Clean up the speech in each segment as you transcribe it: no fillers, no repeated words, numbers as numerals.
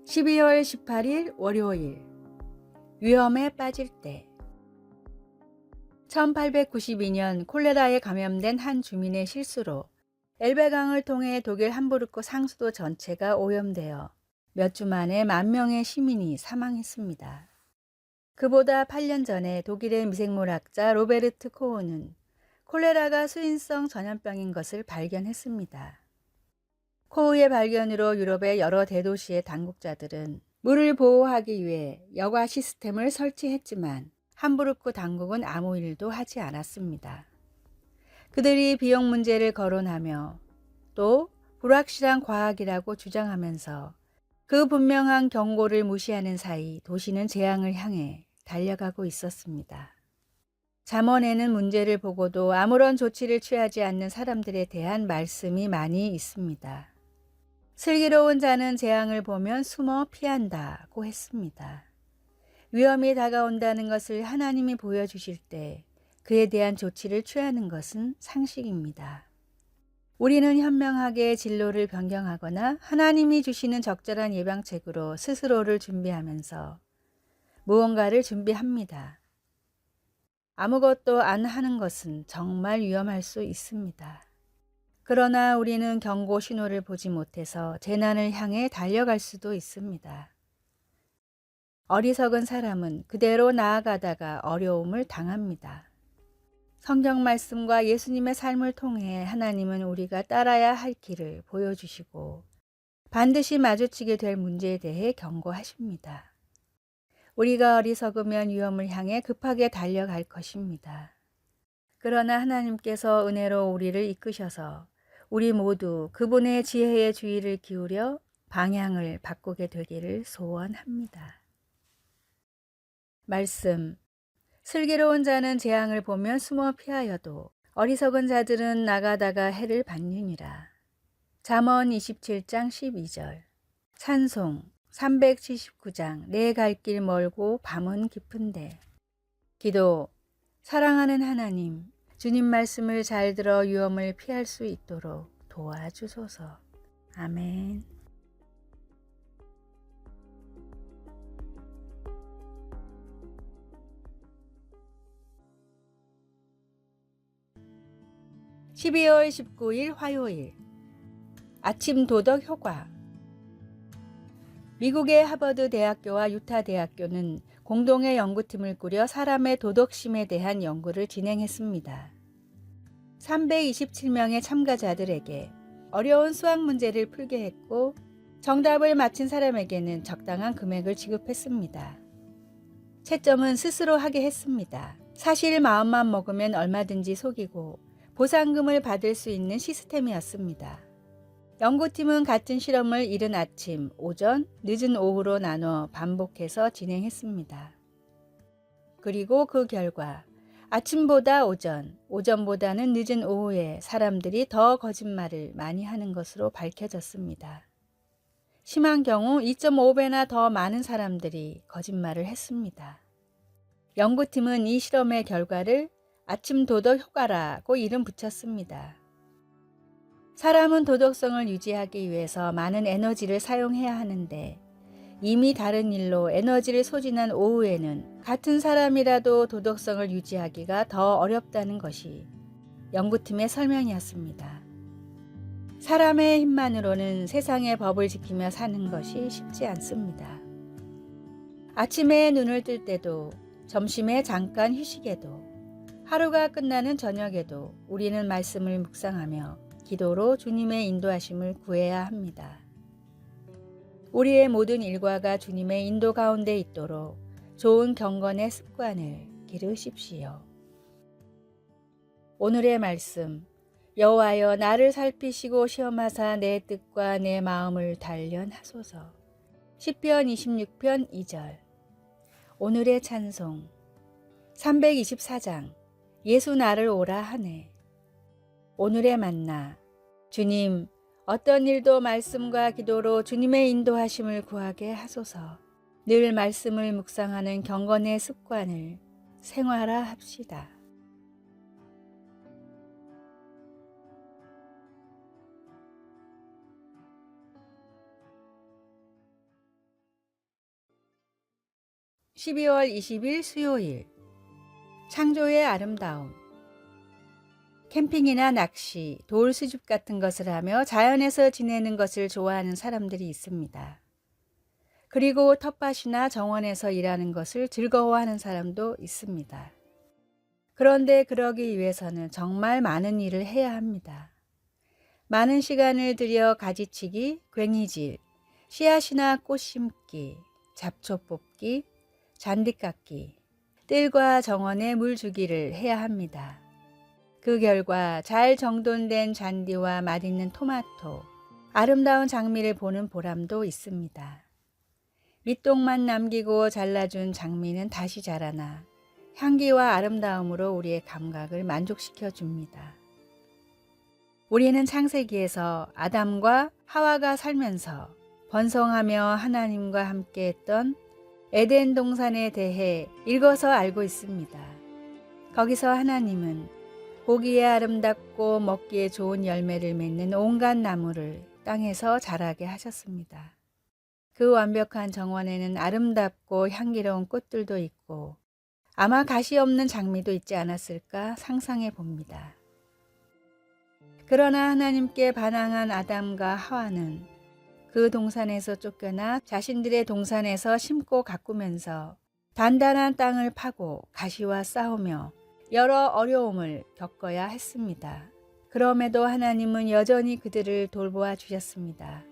12월 18일 월요일, 위험에 빠질 때. 1892년 콜레라에 감염된 한 주민의 실수로 엘베강을 통해 독일 함부르크 상수도 전체가 오염되어 몇 주 만에 10,000명의 시민이 사망했습니다. 그보다 8년 전에 독일의 미생물학자 로베르트 코흐는 콜레라가 수인성 전염병인 것을 발견했습니다. 코흐의 발견으로 유럽의 여러 대도시의 당국자들은 물을 보호하기 위해 여과 시스템을 설치했지만 함부르크 당국은 아무 일도 하지 않았습니다. 그들이 비용 문제를 거론하며 또 불확실한 과학이라고 주장하면서 그 분명한 경고를 무시하는 사이 도시는 재앙을 향해 달려가고 있었습니다. 잠언에는 문제를 보고도 아무런 조치를 취하지 않는 사람들에 대한 말씀이 많이 있습니다. 슬기로운 자는 재앙을 보면 숨어 피한다고 했습니다. 위험이 다가온다는 것을 하나님이 보여주실 때 그에 대한 조치를 취하는 것은 상식입니다. 우리는 현명하게 진로를 변경하거나 하나님이 주시는 적절한 예방책으로 스스로를 준비하면서 무언가를 준비합니다. 아무것도 안 하는 것은 정말 위험할 수 있습니다. 그러나 우리는 경고 신호를 보지 못해서 재난을 향해 달려갈 수도 있습니다. 어리석은 사람은 그대로 나아가다가 어려움을 당합니다. 성경 말씀과 예수님의 삶을 통해 하나님은 우리가 따라야 할 길을 보여주시고 반드시 마주치게 될 문제에 대해 경고하십니다. 우리가 어리석으면 위험을 향해 급하게 달려갈 것입니다. 그러나 하나님께서 은혜로 우리를 이끄셔서 우리 모두 그분의 지혜의 주의를 기울여 방향을 바꾸게 되기를 소원합니다. 말씀. 슬기로운 자는 재앙을 보면 숨어 피하여도 어리석은 자들은 나가다가 해를 받느니라. 잠언 27장 12절. 찬송 379장 내 갈 길 멀고 밤은 깊은데. 기도. 사랑하는 하나님, 주님 말씀을 잘 들어 위험을 피할 수 있도록 도와주소서. 아멘. (12월 19일) 화요일. 아침 도덕 효과. 미국의 하버드 대학교와 유타 대학교는 공동의 연구팀을 꾸려 사람의 도덕심에 대한 연구를 진행했습니다. 327명의 참가자들에게 어려운 수학 문제를 풀게 했고 정답을 맞힌 사람에게는 적당한 금액을 지급했습니다. 채점은 스스로 하게 했습니다. 사실 마음만 먹으면 얼마든지 속이고 보상금을 받을 수 있는 시스템이었습니다. 연구팀은 같은 실험을 이른 아침, 오전, 늦은 오후로 나눠 반복해서 진행했습니다. 그리고 그 결과 아침보다 오전, 오전보다는 늦은 오후에 사람들이 더 거짓말을 많이 하는 것으로 밝혀졌습니다. 심한 경우 2.5배나 더 많은 사람들이 거짓말을 했습니다. 연구팀은 이 실험의 결과를 아침 도덕 효과라고 이름 붙였습니다. 사람은 도덕성을 유지하기 위해서 많은 에너지를 사용해야 하는데 이미 다른 일로 에너지를 소진한 오후에는 같은 사람이라도 도덕성을 유지하기가 더 어렵다는 것이 연구팀의 설명이었습니다. 사람의 힘만으로는 세상의 법을 지키며 사는 것이 쉽지 않습니다. 아침에 눈을 뜰 때도, 점심에 잠깐 휴식에도, 하루가 끝나는 저녁에도 우리는 말씀을 묵상하며 기도로 주님의 인도하심을 구해야 합니다. 우리의 모든 일과가 주님의 인도 가운데 있도록 좋은 경건의 습관을 기르십시오. 오늘의 말씀. 여호와여 나를 살피시고 시험하사 내 뜻과 내 마음을 단련하소서. 시편 26편 2절. 오늘의 찬송. 324장 예수 나를 오라 하네. 오늘의 만나. 주님, 어떤 일도 말씀과 기도로 주님의 인도하심을 구하게 하소서. 늘 말씀을 묵상하는 경건의 습관을 생활화합시다. (12월 20일) 수요일. 창조의 아름다움. 캠핑이나 낚시, 돌 수집 같은 것을 하며 자연에서 지내는 것을 좋아하는 사람들이 있습니다. 그리고 텃밭이나 정원에서 일하는 것을 즐거워하는 사람도 있습니다. 그런데 그러기 위해서는 정말 많은 일을 해야 합니다. 많은 시간을 들여 가지치기, 괭이질, 씨앗이나 꽃 심기, 잡초 뽑기, 잔디 깎기, 뜰과 정원에 물 주기를 해야 합니다. 그 결과 잘 정돈된 잔디와 맛있는 토마토, 아름다운 장미를 보는 보람도 있습니다. 밑동만 남기고 잘라준 장미는 다시 자라나 향기와 아름다움으로 우리의 감각을 만족시켜 줍니다. 우리는 창세기에서 아담과 하와가 살면서 번성하며 하나님과 함께했던 에덴 동산에 대해 읽어서 알고 있습니다. 거기서 하나님은 보기에 아름답고 먹기에 좋은 열매를 맺는 온갖 나무를 땅에서 자라게 하셨습니다. 그 완벽한 정원에는 아름답고 향기로운 꽃들도 있고 아마 가시 없는 장미도 있지 않았을까 상상해 봅니다. 그러나 하나님께 반항한 아담과 하와는 그 동산에서 쫓겨나 자신들의 동산에서 심고 가꾸면서 단단한 땅을 파고 가시와 싸우며 여러 어려움을 겪어야 했습니다. 그럼에도 하나님은 여전히 그들을 돌보아 주셨습니다.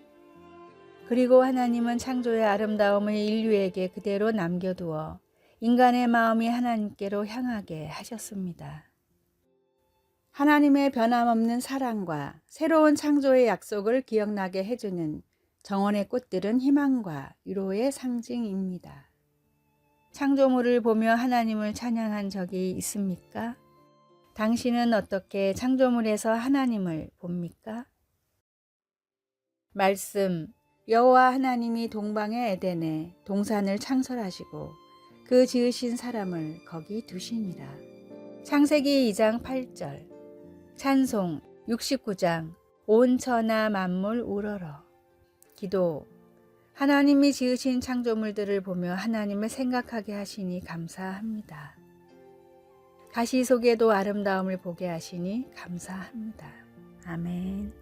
그리고 하나님은 창조의 아름다움을 인류에게 그대로 남겨두어 인간의 마음이 하나님께로 향하게 하셨습니다. 하나님의 변함없는 사랑과 새로운 창조의 약속을 기억나게 해주는 정원의 꽃들은 희망과 위로의 상징입니다. 창조물을 보며 하나님을 찬양한 적이 있습니까? 당신은 어떻게 창조물에서 하나님을 봅니까? 말씀. 여호와 하나님이 동방의 에덴에 동산을 창설하시고 그 지으신 사람을 거기 두시니라. 창세기 2장 8절. 찬송 69장 온 천하 만물 우러러. 기도. 하나님이 지으신 창조물들을 보며 하나님을 생각하게 하시니 감사합니다. 가시 속에도 아름다움을 보게 하시니 감사합니다. 아멘.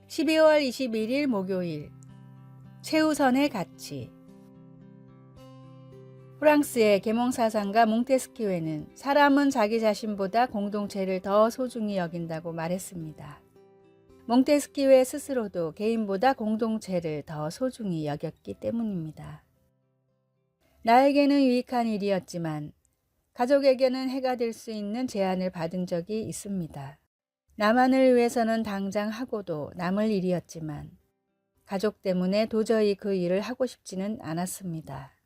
(12월 21일) 목요일. 최우선의 가치. 프랑스의 계몽사상가 몽테스키웨는 사람은 자기 자신보다 공동체를 더 소중히 여긴다고 말했습니다. 몽테스키웨 스스로도 개인보다 공동체를 더 소중히 여겼기 때문입니다. 나에게는 유익한 일이었지만 가족에게는 해가 될 수 있는 제안을 받은 적이 있습니다. 나만을 위해서는 당장 하고도 남을 일이었지만 가족 때문에 도저히 그 일을 하고 싶지는 않았습니다.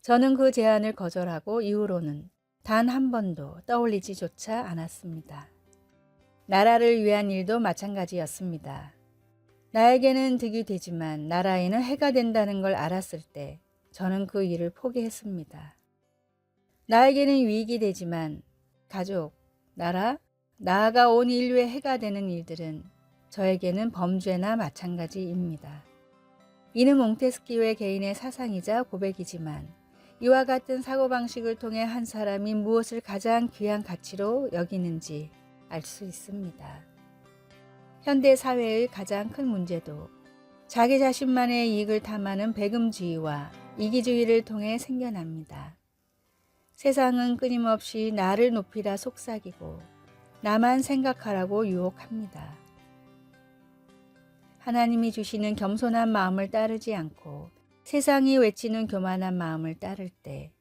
저는 그 제안을 거절하고 이후로는 단 한 번도 떠올리지조차 않았습니다. 나라를 위한 일도 마찬가지였습니다. 나에게는 득이 되지만 나라에는 해가 된다는 걸 알았을 때 저는 그 일을 포기했습니다. 나에게는 유익이 되지만 가족, 나라, 나아가 온 인류의 해가 되는 일들은 저에게는 범죄나 마찬가지입니다. 이는 몽테스키웨 개인의 사상이자 고백이지만 이와 같은 사고방식을 통해 한 사람이 무엇을 가장 귀한 가치로 여기는지 알 수 있습니다. 현대 사회의 가장 큰 문제도 자기 자신만의 이익을 탐하는 배금주의와 이기주의를 통해 생겨납니다. 세상은 끊임없이 나를 높이라 속삭이고 나만 생각하라고 유혹합니다. 하나님이 주시는 겸손한 마음을 따르지 않고 세상이 외치는 교만한 마음을 따를 때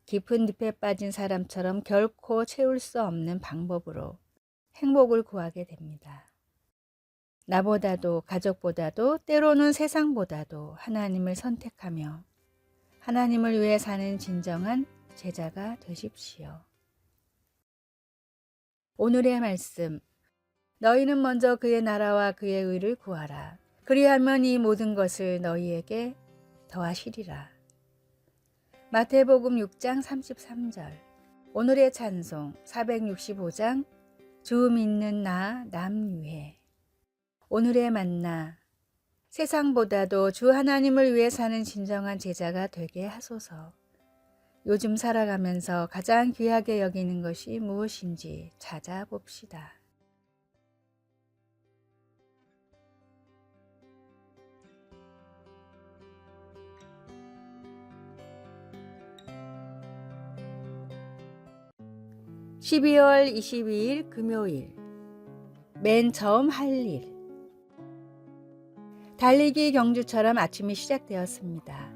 깊은 늪에 빠진 사람처럼 결코 채울 수 없는 방법으로 행복을 구하게 됩니다. 나보다도 가족보다도 때로는 세상보다도 하나님을 선택하며 하나님을 위해 사는 진정한 제자가 되십시오. 오늘의 말씀. 너희는 먼저 그의 나라와 그의 의를 구하라. 그리하면 이 모든 것을 너희에게 더하시리라. 마태복음 6장 33절. 오늘의 찬송 465장 주 믿는 나 남유해. 오늘의 만나. 세상보다도 주 하나님을 위해 사는 진정한 제자가 되게 하소서. 요즘 살아가면서 가장 귀하게 여기는 것이 무엇인지 찾아봅시다. (12월 22일) 금요일. 맨 처음 할 일. 달리기 경주처럼 아침이 시작되었습니다.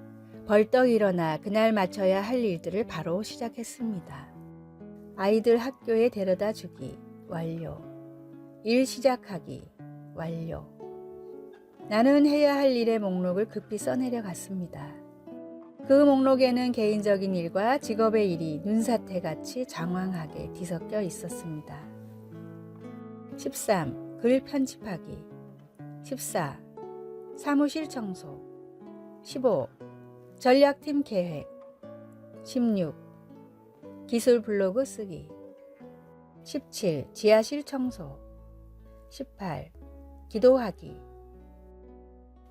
벌떡 일어나 그날 마쳐야 할 일들을 바로 시작했습니다. 아이들 학교에 데려다 주기 완료. 일 시작하기 완료. 나는 해야 할 일의 목록을 급히 써내려 갔습니다. 그 목록에는 개인적인 일과 직업의 일이 눈사태같이 장황하게 뒤섞여 있었습니다. 13. 글 편집하기. 14. 사무실 청소. 15. 전략팀 계획. 16. 기술 블로그 쓰기. 17. 지하실 청소. 18. 기도하기.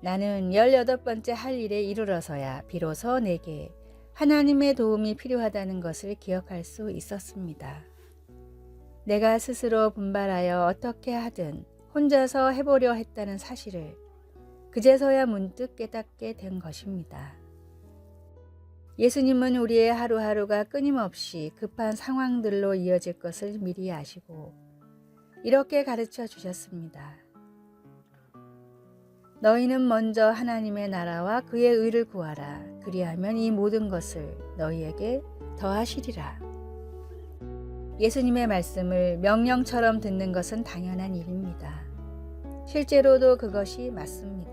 나는 18번째 할 일에 이르러서야 비로소 내게 하나님의 도움이 필요하다는 것을 기억할 수 있었습니다. 내가 스스로 분발하여 어떻게 하든 혼자서 해보려 했다는 사실을 그제서야 문득 깨닫게 된 것입니다. 예수님은 우리의 하루하루가 끊임없이 급한 상황들로 이어질 것을 미리 아시고 이렇게 가르쳐 주셨습니다. 너희는 먼저 하나님의 나라와 그의 의를 구하라. 그리하면 이 모든 것을 너희에게 더하시리라. 예수님의 말씀을 명령처럼 듣는 것은 당연한 일입니다. 실제로도 그것이 맞습니다.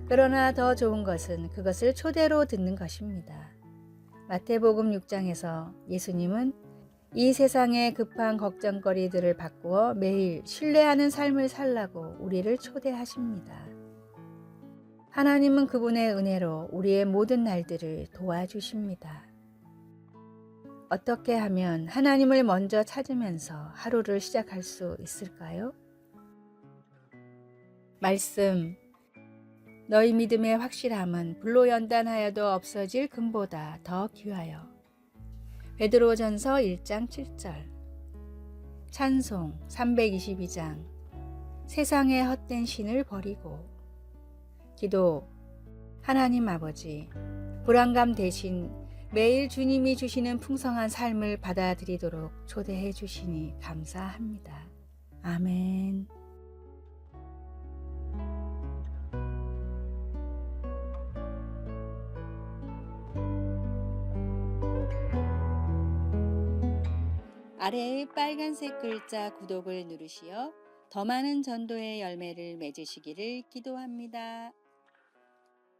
그러나 더 좋은 것은 그것을 초대로 듣는 것입니다. 마태복음 6장에서 예수님은 이 세상의 급한 걱정거리들을 바꾸어 매일 신뢰하는 삶을 살라고 우리를 초대하십니다. 하나님은 그분의 은혜로 우리의 모든 날들을 도와주십니다. 어떻게 하면 하나님을 먼저 찾으면서 하루를 시작할 수 있을까요? 말씀. 너희 믿음의 확실함은 불로 연단하여도 없어질 금보다 더 귀하여. 베드로전서 1장 7절. 찬송 322장. 세상의 헛된 신을 버리고. 기도. 하나님 아버지, 불안감 대신 매일 주님이 주시는 풍성한 삶을 받아들이도록 초대해 주시니 감사합니다. 아멘. 아래의 빨간색 글자 구독을 누르시어 더 많은 전도의 열매를 맺으시기를 기도합니다.